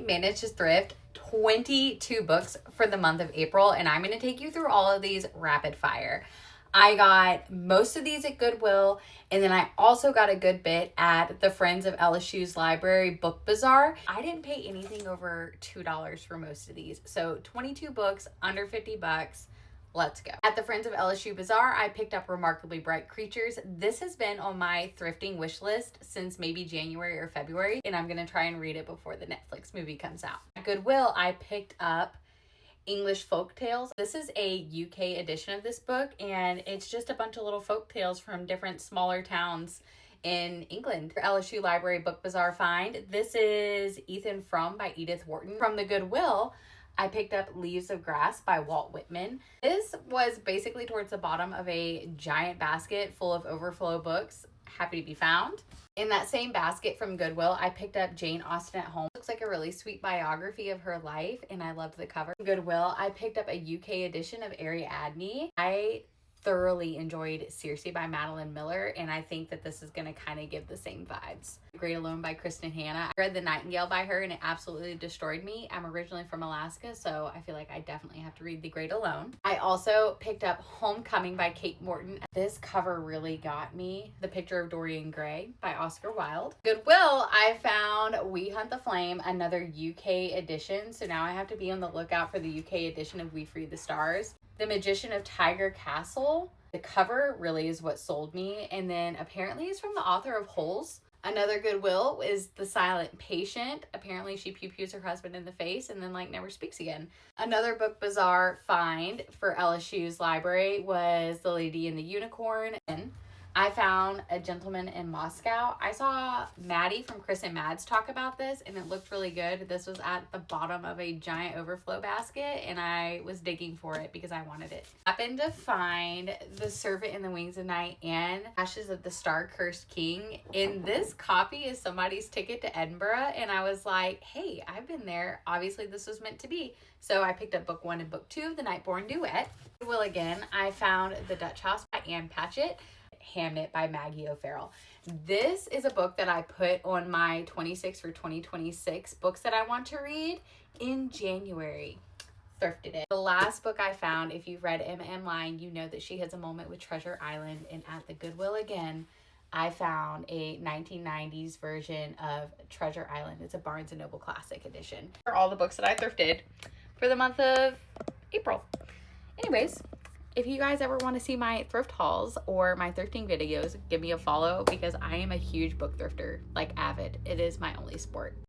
I managed to thrift 22 books for the month of April, and I'm going to take you through all of these rapid fire. I got most of these at Goodwill, and then I also got a good bit at the Friends of LSU's Library Book Bazaar. I didn't pay anything over $2 for most of these. So 22 books, under 50 bucks. Let's go. At the Friends of LSU Bazaar, I picked up Remarkably Bright Creatures. This has been on my thrifting wish list since maybe January or February, and I'm going to try and read it before the Netflix movie comes out. At Goodwill, I picked up English Folk Tales. This is a UK edition of this book, and it's just a bunch of little folk tales from different smaller towns in England. For LSU Library Book Bazaar find, this is Ethan Frome by Edith Wharton. From the Goodwill, I picked up Leaves of Grass by Walt Whitman. This was basically towards the bottom of a giant basket full of overflow books. Happy to be found. In that same basket from Goodwill, I picked up Jane Austen at Home. Looks like a really sweet biography of her life, and I loved the cover. From Goodwill, I picked up a UK edition of Ariadne. I thoroughly enjoyed Circe by Madeline Miller, and I think that this is going to kind of give the same vibes. Great Alone by Kristen Hanna. I read The Nightingale by her, and it absolutely destroyed me. I'm originally from Alaska, so I feel like I definitely have to read The Great Alone. I also picked up Homecoming by Kate Morton. This cover really got me. The Picture of Dorian Gray by Oscar Wilde. Goodwill, I found We Hunt the Flame, another UK edition, so now I have to be on the lookout for the UK edition of We Free the Stars. The Magician of Tiger Castle. The cover really is what sold me. And then apparently it's from the author of Holes. Another Goodwill is The Silent Patient. Apparently she pew-pews her husband in the face and then never speaks again. Another Book Bazaar find for LSU's library was The Lady and the Unicorn. And I found A Gentleman in Moscow. I saw Maddie from Chris and Mads talk about this, and it looked really good. This was at the bottom of a giant overflow basket, and I was digging for it because I wanted it. Happened to find The Servant in the Wings of Night and Ashes of the Star-Cursed King. In this copy is somebody's ticket to Edinburgh, and I was like, hey, I've been there. Obviously, this was meant to be. So I picked up book 1 and book 2 of The Nightborn Duet. Well, again, I found The Dutch House by Anne Patchett. Hamnet by Maggie O'Farrell. This is a book that I put on my 26 for 2026 books that I want to read in January. Thrifted it. The last book I found, if you've read Emma M. Line, you know that she has a moment with Treasure Island, and at the Goodwill again, I found a 1990s version of Treasure Island. It's a Barnes & Noble Classic edition. For all the books that I thrifted for the month of April. Anyways, if you guys ever want to see my thrift hauls or my thrifting videos, give me a follow because I am a huge book thrifter, avid. It is my only sport.